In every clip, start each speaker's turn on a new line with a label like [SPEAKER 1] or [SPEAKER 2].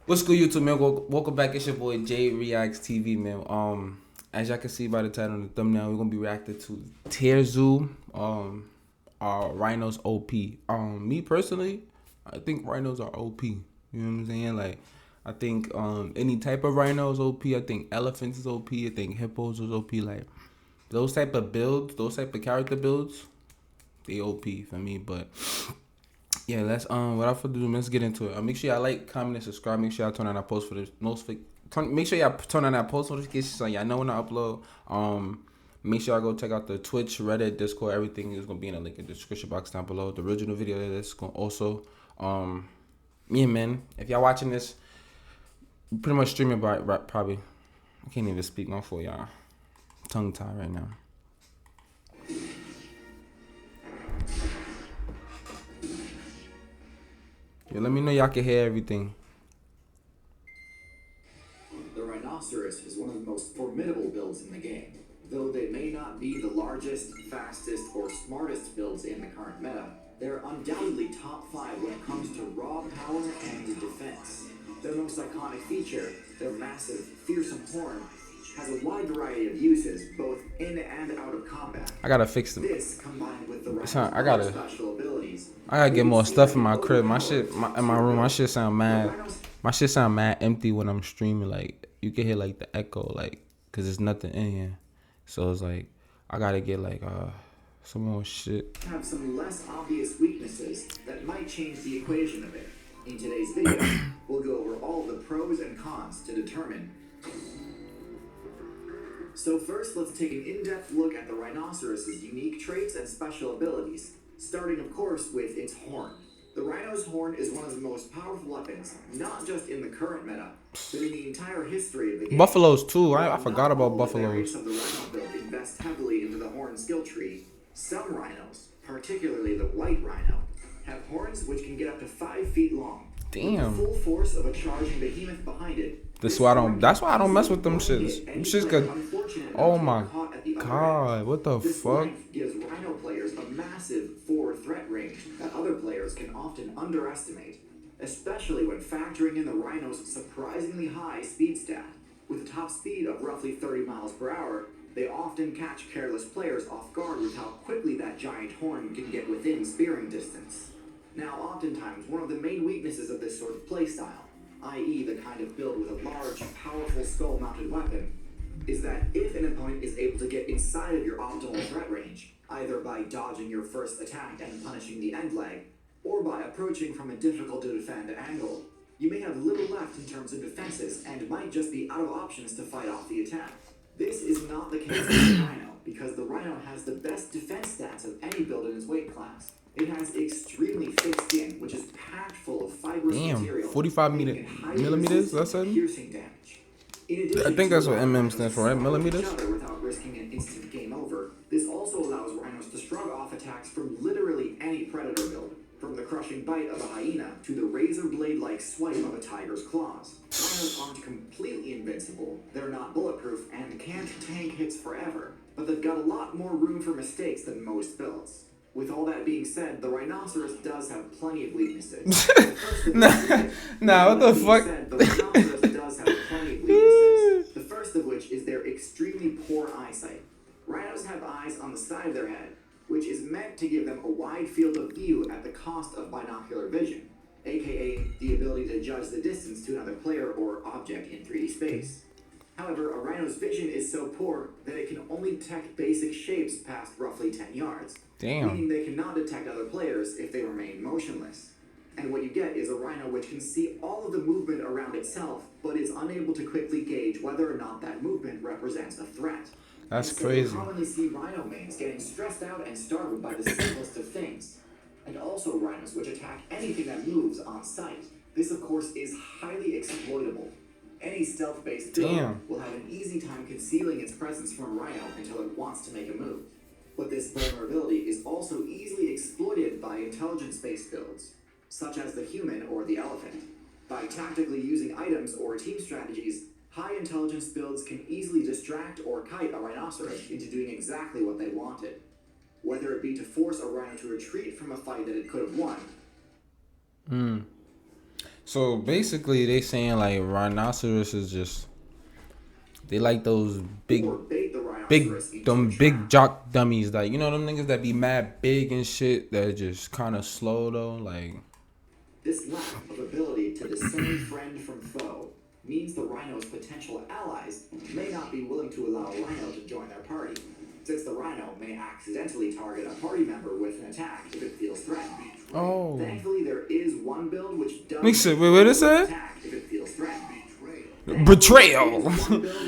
[SPEAKER 1] What's good, YouTube, man? Welcome back. It's your boy Jay Reacts TV, man. As y'all can see by the title and the thumbnail, we're gonna be reacting to Tierzoo, Rhino's OP. Me personally, I think rhinos are OP. You know what I'm saying? Like, I think any type of rhino is OP. I think elephants is OP. I think hippos is OP. Like those type of builds, those type of character builds, they OP for me. But yeah, let's without further ado, let's get into it. Make sure y'all like, comment, and subscribe. Make sure y'all turn on that post for the make sure y'all turn on that post notifications so y'all know when I upload. Make sure y'all go check out the Twitch, Reddit, Discord. Everything is gonna be in the link in the description box down below. The original video that's gonna also yeah, man. If y'all watching this, pretty much streaming by probably. I can't even speak my fault, y'all. Tongue tie right now. Yeah, let me know y'all can hear everything.
[SPEAKER 2] The Rhinoceros is one of the most formidable builds in the game. Though they may not be the largest, fastest, or smartest builds in the current meta, they're undoubtedly top 5 when it comes to raw power and defense. Their most iconic feature, their massive, fearsome horn, has a wide variety of uses, both in and out of combat.
[SPEAKER 1] I gotta fix them.
[SPEAKER 2] This, combined with the Rhino's special abilities,
[SPEAKER 1] I gotta get more stuff in my crib. In my room, my shit sound mad. My shit sound mad empty when I'm streaming. Like you can hear like the echo, like, cause there's nothing in here. So it's like I gotta get like some more shit.
[SPEAKER 2] Have some less obvious weaknesses that might change the equation a bit. In today's video, we'll go over all the pros and cons to determine. So first, let's take an in-depth look at the Rhinoceros's unique traits and special abilities, starting of course with its horn. The Rhino's horn is one of the most powerful weapons, not just in the current meta, but in the entire history of the game.
[SPEAKER 1] Buffaloes too. I forgot about buffaloes.
[SPEAKER 2] Of the Rhino build invest heavily into the horn skill tree. Some rhinos, particularly the white rhino, have horns which can get up to 5 feet long.
[SPEAKER 1] Damn.
[SPEAKER 2] With the full force of a charging behemoth behind it.
[SPEAKER 1] That's why I don't mess with them shits. Them shits could. Oh my god, what the fuck?
[SPEAKER 2] This gives rhino players a massive forward threat range that other players can often underestimate, especially when factoring in the rhino's surprisingly high speed stat. With a top speed of roughly 30 miles per hour, they often catch careless players off guard with how quickly that giant horn can get within spearing distance. Now, oftentimes, one of the main weaknesses of this sort of playstyle, i.e. the kind of build with a large, powerful skull-mounted weapon, is that if an opponent is able to get inside of your optimal threat range, either by dodging your first attack and punishing the end leg, or by approaching from a difficult-to-defend angle, you may have little left in terms of defenses and might just be out of options to fight off the attack. This is not the case with the Rhino, because the Rhino has the best defense stats of any build in its weight class. It has extremely thick skin, which is packed full of fibrous material.
[SPEAKER 1] 45 millimeters, that's it?
[SPEAKER 2] Piercing damage.
[SPEAKER 1] I think that's what MM stands for, right? Millimeters?
[SPEAKER 2] Without risking an instant game over, this also allows rhinos to shrug off attacks from literally any predator build, from the crushing bite of a hyena to the razor blade-like swipe of a tiger's claws. Rhinos aren't completely invincible, they're not bulletproof, and can't tank hits forever, but they've got a lot more room for mistakes than most builds. With all that being said, the Rhinoceros does have plenty of weaknesses.
[SPEAKER 1] Nah, what the fuck?
[SPEAKER 2] The Rhinoceros does have plenty of weaknesses. The first of which is their extremely poor eyesight. Rhinos have eyes on the side of their head, which is meant to give them a wide field of view at the cost of binocular vision, aka the ability to judge the distance to another player or object in 3D space. However, a rhino's vision is so poor that it can only detect basic shapes past roughly 10 yards.
[SPEAKER 1] Damn.
[SPEAKER 2] Meaning they cannot detect other players if they remain motionless. And what you get is a rhino which can see all of the movement around itself, but is unable to quickly gauge whether or not that movement represents a threat.
[SPEAKER 1] That's
[SPEAKER 2] and
[SPEAKER 1] crazy.
[SPEAKER 2] So you commonly see rhino mains getting stressed out and startled by the simplest of things. And also rhinos which attack anything that moves on sight. This, of course, is highly exploitable. Any stealth-based build will have an easy time concealing its presence from a rhino until it wants to make a move. But this vulnerability is also easily exploited by intelligence-based builds, such as the human or the elephant. By tactically using items or team strategies, high intelligence builds can easily distract or kite a rhinoceros into doing exactly what they wanted. Whether it be to force a rhino to retreat from a fight that it could have won.
[SPEAKER 1] So basically, they saying like rhinoceros is just they like those
[SPEAKER 2] Or
[SPEAKER 1] big,
[SPEAKER 2] bait the rhinoceros into a
[SPEAKER 1] big
[SPEAKER 2] trap.
[SPEAKER 1] jock dummies. Like you know them niggas that be mad big and shit that just kind of slow though. Like
[SPEAKER 2] This lack of ability to discern friend from foe means the rhino's potential allies may not be willing to allow a rhino to join their party, since the rhino may accidentally target a party member with an attack if it feels threatened.
[SPEAKER 1] oh,
[SPEAKER 2] Thankfully, there is one build which does
[SPEAKER 1] they said wait, what it say?
[SPEAKER 2] attack if it feels threatened.
[SPEAKER 1] Betrayal.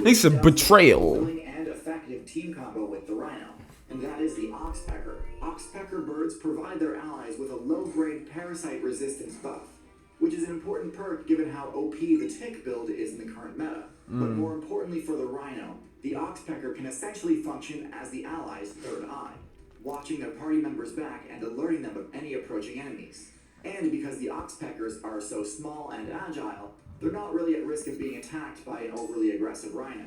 [SPEAKER 1] They said betrayal.
[SPEAKER 2] Fulfilling and effective team combo with the rhino, and that is the oxpecker. Oxpecker birds provide their allies with a low-grade parasite resistance buff, which is an important perk given how OP the tick build is in the current meta. But more importantly for the rhino, the oxpecker can essentially function as the allies' third eye, watching their party members back and alerting them of any approaching enemies. And because the oxpeckers are so small and agile, they're not really at risk of being attacked by an overly aggressive rhino.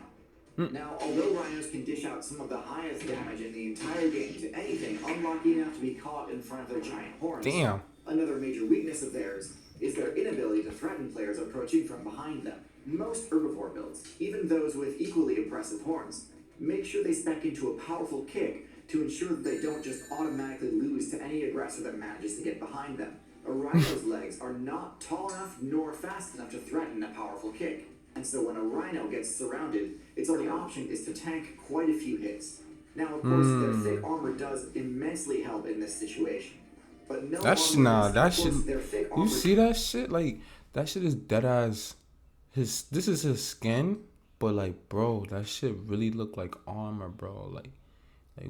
[SPEAKER 2] Now, although rhinos can dish out some of the highest damage in the entire game to anything unlucky enough to be caught in front of their giant horns,
[SPEAKER 1] Damn.
[SPEAKER 2] another major weakness of theirs is their inability to threaten players approaching from behind them. Most herbivore builds, even those with equally impressive horns, make sure they spec into a powerful kick to ensure that they don't just automatically lose to any aggressor that manages to get behind them. A rhino's legs are not tall enough nor fast enough to threaten a powerful kick, and so when a rhino gets surrounded, its only option is to tank quite a few hits. Now, of course, their thick armor does immensely help in this situation, but no
[SPEAKER 1] That's
[SPEAKER 2] armor
[SPEAKER 1] nah.
[SPEAKER 2] is
[SPEAKER 1] That
[SPEAKER 2] equals
[SPEAKER 1] shit.
[SPEAKER 2] their thick
[SPEAKER 1] You
[SPEAKER 2] armor.
[SPEAKER 1] see that shit? Like that shit is dead ass. This is his skin, but like, bro, that shit really look like armor, bro. Like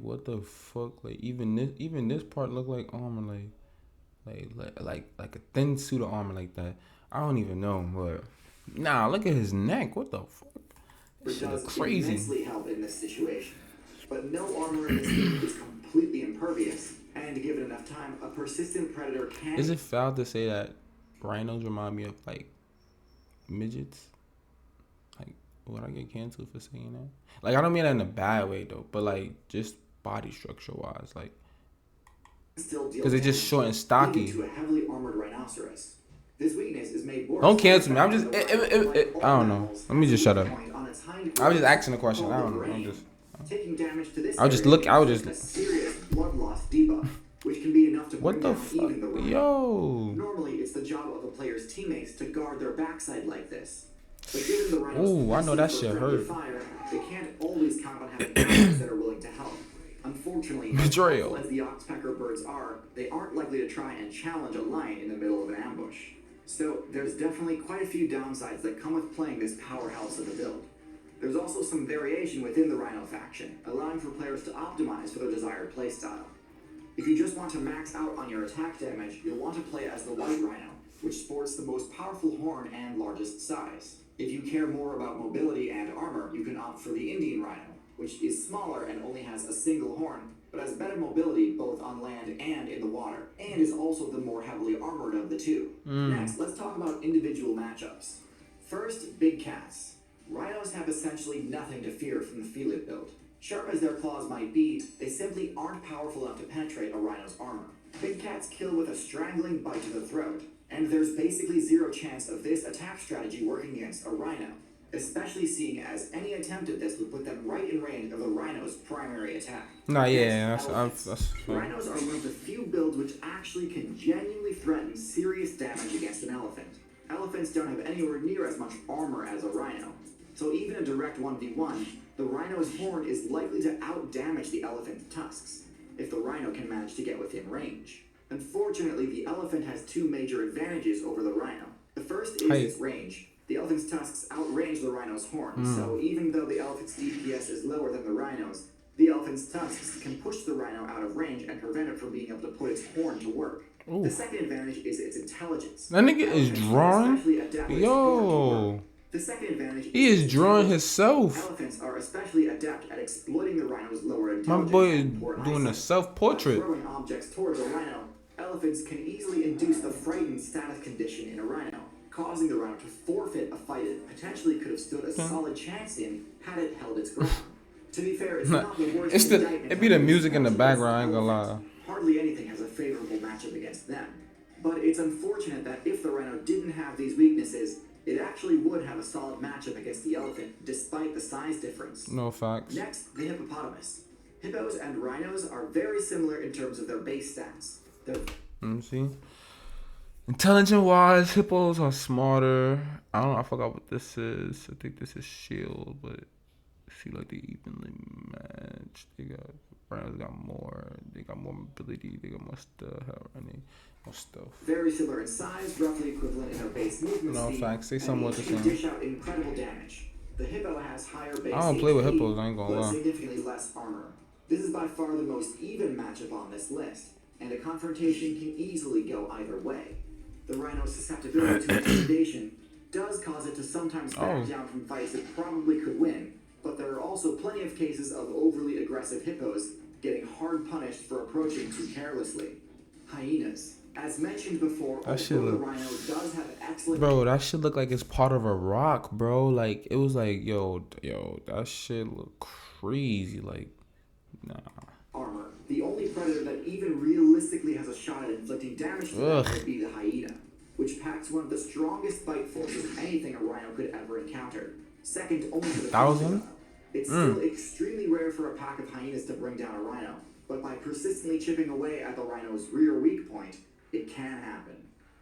[SPEAKER 1] what the fuck? Like even this part look like armor. Like a thin suit of armor like that. I don't even know, but nah. Look at his neck. What the fuck? That shit
[SPEAKER 2] does
[SPEAKER 1] is crazy.
[SPEAKER 2] immensely help in this situation. But no armor in this game is completely impervious, and given enough time, a persistent predator can.
[SPEAKER 1] Is it foul to say that rhinos remind me of like midgets? Like, would I get canceled for saying that? Like, I don't mean that in a bad way though, but like just body structure wise, like, because they're just short and stocky.
[SPEAKER 2] To a heavily armored rhinoceros. This weakness is made worse.
[SPEAKER 1] Don't cancel me. I'm just, I don't know. Let me just shut up. I was just asking a question. I don't know. I'm just.
[SPEAKER 2] Taking damage to this
[SPEAKER 1] I was just look. I was
[SPEAKER 2] a
[SPEAKER 1] just.
[SPEAKER 2] serious blood loss debuff, which can be enough to
[SPEAKER 1] What
[SPEAKER 2] bring
[SPEAKER 1] the
[SPEAKER 2] down
[SPEAKER 1] fuck,
[SPEAKER 2] even the rhino.
[SPEAKER 1] yo?
[SPEAKER 2] Normally, it's the job of a player's teammates to guard their backside like this. But given the rhinos'
[SPEAKER 1] Ooh, I know that
[SPEAKER 2] capacity
[SPEAKER 1] shit
[SPEAKER 2] for friendly
[SPEAKER 1] hurt.
[SPEAKER 2] fire, they can't always count on having allies that are willing to help. Unfortunately,
[SPEAKER 1] Betrayal.
[SPEAKER 2] as the oxpecker birds are, they aren't likely to try and challenge a lion in the middle of an ambush. So there's definitely quite a few downsides that come with playing this powerhouse of a build. There's also some variation within the Rhino faction, allowing for players to optimize for their desired playstyle. If you just want to max out on your attack damage, you'll want to play as the White Rhino, which sports the most powerful horn and largest size. If you care more about mobility and armor, you can opt for the Indian Rhino, which is smaller and only has a single horn, but has better mobility both on land and in the water, and is also the more heavily armored of the two. Next, let's talk about individual matchups. First, big cats. Rhinos have essentially nothing to fear from the Felid build. Sharp as their claws might be, they simply aren't powerful enough to penetrate a rhino's armor. Big cats kill with a strangling bite to the throat, and there's basically zero chance of this attack strategy working against a rhino, especially seeing as any attempt at this would put them right in range of the rhino's primary attack.
[SPEAKER 1] Nah, yeah,
[SPEAKER 2] Next,
[SPEAKER 1] that's
[SPEAKER 2] Rhinos are one of the few builds which actually can genuinely threaten serious damage against an elephant. Elephants don't have anywhere near as much armor as a rhino, so even a direct 1v1, the rhino's horn is likely to out-damage the elephant's tusks, if the rhino can manage to get within range. Unfortunately, the elephant has two major advantages over the rhino. The first is its range. The elephant's tusks outrange the rhino's horn, so even though the elephant's DPS is lower than the rhino's, the elephant's tusks can push the rhino out of range and prevent it from being able to put its horn to work.
[SPEAKER 1] Ooh.
[SPEAKER 2] The second advantage is its intelligence.
[SPEAKER 1] That nigga is
[SPEAKER 2] Elephants are
[SPEAKER 1] drawing.
[SPEAKER 2] especially adept with its horn to work.
[SPEAKER 1] Yo,
[SPEAKER 2] The second advantage
[SPEAKER 1] he is
[SPEAKER 2] its
[SPEAKER 1] drawing
[SPEAKER 2] intelligence.
[SPEAKER 1] himself.
[SPEAKER 2] Elephants are especially adept at exploiting the rhino's lower
[SPEAKER 1] My
[SPEAKER 2] intelligence.
[SPEAKER 1] boy is
[SPEAKER 2] and poor
[SPEAKER 1] doing a
[SPEAKER 2] eyesight.
[SPEAKER 1] self-portrait.
[SPEAKER 2] By throwing objects towards a rhino, elephants can easily induce the frightened status condition in a rhino, causing the rhino to forfeit a fight it potentially could have stood a solid chance in had it held its ground. To be fair, it's not the worst
[SPEAKER 1] It's the
[SPEAKER 2] indictment
[SPEAKER 1] it be the
[SPEAKER 2] of
[SPEAKER 1] music in the
[SPEAKER 2] against
[SPEAKER 1] background. I ain't gonna lie.
[SPEAKER 2] elephants. Hardly anything has a favorable matchup against them. But it's unfortunate that if the Rhino didn't have these weaknesses, it actually would have a solid matchup against the elephant, despite the size difference.
[SPEAKER 1] No facts.
[SPEAKER 2] Next, the hippopotamus. Hippos and rhinos are very similar in terms of their base stats.
[SPEAKER 1] Let me see. Intelligent wise, hippos are smarter. I forgot what this is. I think this is shield, but see like they evenly matched. Rhinos got more. They got more mobility. They got more stuff. More stuff.
[SPEAKER 2] Very similar in size, roughly equivalent in their base movement speed.
[SPEAKER 1] No facts. They somewhat the same.
[SPEAKER 2] Dish out incredible damage. The hippo has higher base.
[SPEAKER 1] I don't play with hippos. I ain't gonna lie.
[SPEAKER 2] Significantly less armor. This is by far the most even matchup on this list, and a confrontation can easily go either way. The rhino's susceptibility to intimidation does cause it to sometimes back down from fights it probably could win, but there are also plenty of cases of overly aggressive hippos getting hard punished for approaching too carelessly. Hyenas. As mentioned before, the rhino does have excellent...
[SPEAKER 1] Bro, that shit look like it's part of a rock, bro. Like, it was like, yo, that shit look crazy. Like, nah.
[SPEAKER 2] Armor. The only predator that even realistically has a shot at inflicting damage to them would be the hyena, which packs one of the strongest bite forces of anything a rhino could ever encounter. Second only to the
[SPEAKER 1] 1,000?
[SPEAKER 2] It's still extremely rare for a pack of hyenas to bring down a rhino, but by persistently chipping away at the rhino's rear weak point, it can happen.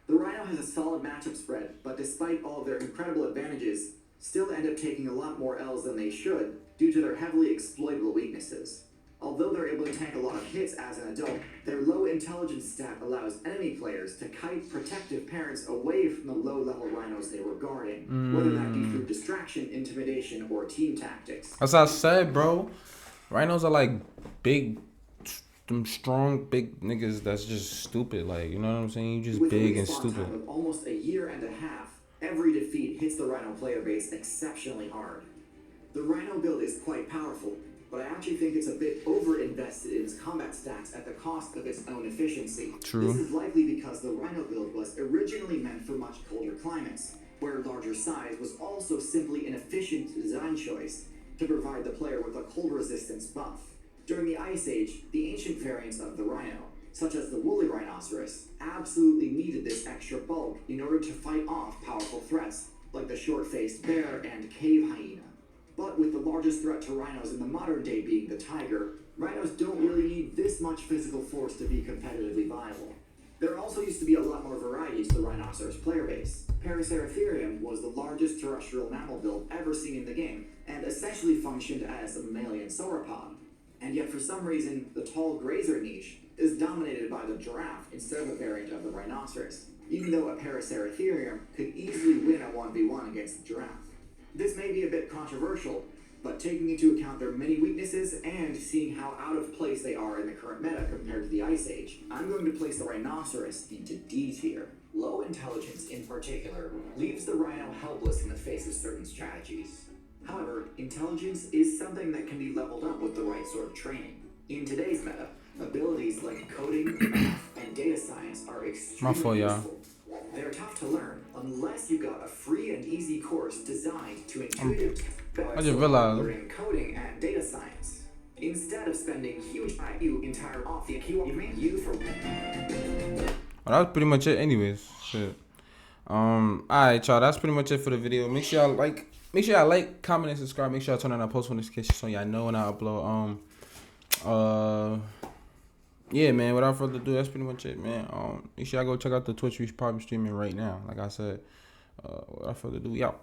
[SPEAKER 2] The rhino has a solid matchup spread, but despite all of their incredible advantages, still end up taking a lot more L's than they should due to their heavily exploitable weaknesses. Although they're able to tank a lot of hits as an adult, their low intelligence stat allows enemy players to kite protective parents away from the low-level rhinos they were guarding, whether that be through distraction, intimidation, or team tactics.
[SPEAKER 1] As I said, bro, rhinos are like big, them strong, big niggas that's just stupid. Like, you know what I'm saying? You just big and stupid.
[SPEAKER 2] With a respawn time of almost a year and a half, every defeat hits the rhino player base exceptionally hard. The rhino build is quite powerful, but I actually think it's a bit over-invested in its combat stats at the cost of its own efficiency.
[SPEAKER 1] True.
[SPEAKER 2] This is likely because the rhino build was originally meant for much colder climates, where larger size was also simply an efficient design choice to provide the player with a cold resistance buff. During the Ice Age, the ancient variants of the rhino, such as the woolly rhinoceros, absolutely needed this extra bulk in order to fight off powerful threats like the short-faced bear and cave hyena. But with the largest threat to rhinos in the modern day being the tiger, rhinos don't really need this much physical force to be competitively viable. There also used to be a lot more variety to the rhinoceros player base. Paraceratherium was the largest terrestrial mammal build ever seen in the game, and essentially functioned as a mammalian sauropod. And yet for some reason, the tall grazer niche is dominated by the giraffe instead of a variant of the rhinoceros, even though a Paraceratherium could easily win a 1v1 against the giraffe. This may be a bit controversial, but taking into account their many weaknesses and seeing how out of place they are in the current meta compared to the Ice Age, I'm going to place the rhinoceros into D tier. Low intelligence in particular leaves the rhino helpless in the face of certain strategies. However, intelligence is something that can be leveled up with the right sort of training. In today's meta, abilities like coding, math, and data science are extremely useful. They're tough to learn unless you got a free and easy course designed to intuitively learn coding and data science. Instead of spending huge time entire off the you for.
[SPEAKER 1] Well, that's pretty much it anyways. Shit. Alright, y'all, that's pretty much it for the video. Make sure y'all like, comment, and subscribe. Make sure y'all turn on our post notifications so y'all know when I upload. Yeah, man, without further ado, that's pretty much it, man. Make sure y'all go check out the Twitch. We're probably streaming right now. Like I said, without further ado, we out.